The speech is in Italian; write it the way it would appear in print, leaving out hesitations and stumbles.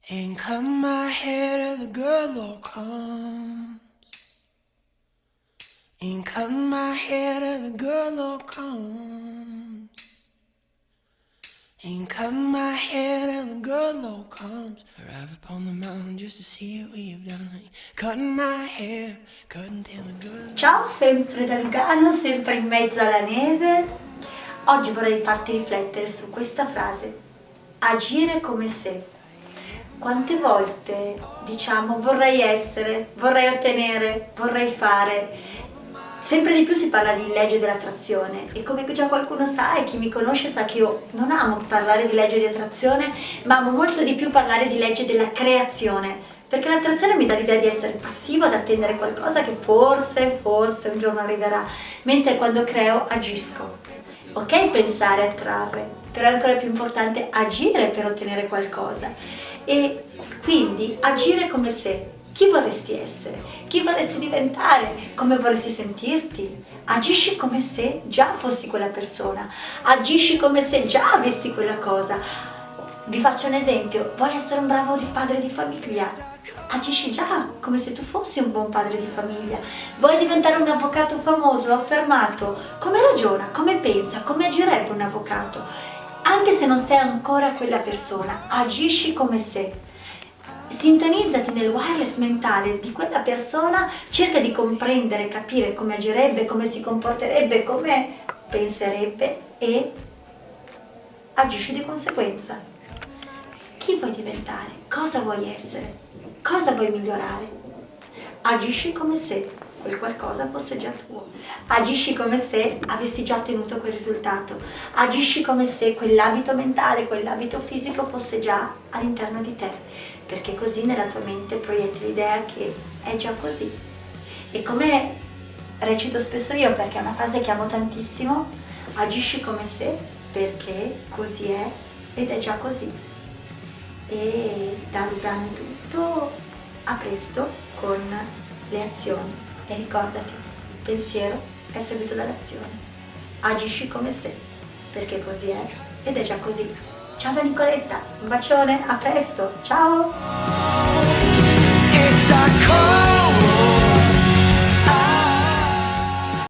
Ain't cut my hair till the good Lord comes. Ain't cut my hair till the good Lord comes. Ain't cut my hair till the good Lord comes. Arrive upon the mountain just to see what we have done. Cutting my hair, cutting till the good. Ciao, sempre da Lugano, sempre in mezzo alla neve. Oggi vorrei farti riflettere su questa frase: agire come se. Quante volte diciamo vorrei essere, vorrei ottenere, vorrei fare. Sempre di più si parla di legge dell'attrazione e come già qualcuno sa e chi mi conosce sa che io non amo parlare di legge di attrazione, ma amo molto di più parlare di legge della creazione, perché l'attrazione mi dà l'idea di essere passivo, ad attendere qualcosa che forse un giorno arriverà, mentre quando creo agisco. Ok pensare e attrarre, però è ancora più importante agire per ottenere qualcosa. E quindi agire come se. Chi vorresti essere? Chi vorresti diventare? Come vorresti sentirti? Agisci come se già fossi quella persona. Agisci come se già avessi quella cosa. Vi faccio un esempio. Vuoi essere un bravo padre di famiglia? Agisci già come se tu fossi un buon padre di famiglia. Vuoi diventare un avvocato famoso, affermato? Come ragiona? Come pensa? Come agirebbe un avvocato? Anche se non sei ancora quella persona, agisci come se. Sintonizzati nel wireless mentale di quella persona, cerca di comprendere, capire come agirebbe, come si comporterebbe, come penserebbe e agisci di conseguenza. Chi vuoi diventare? Cosa vuoi essere? Cosa vuoi migliorare? Agisci come se quel qualcosa fosse già tuo. Agisci come se avessi già ottenuto quel risultato. Agisci come se quell'abito mentale, quell'abito fisico fosse già all'interno di te, perché così nella tua mente proietti l'idea che è già così. E come recito spesso io, perché è una frase che amo tantissimo, agisci come se, perché così è ed è già così. E da Lugano è tutto, a presto con le azioni. E ricordati, il pensiero è seguito dall'azione. Agisci come se, perché così è ed è già così. Ciao da Nicoletta, un bacione, a presto, ciao! It's a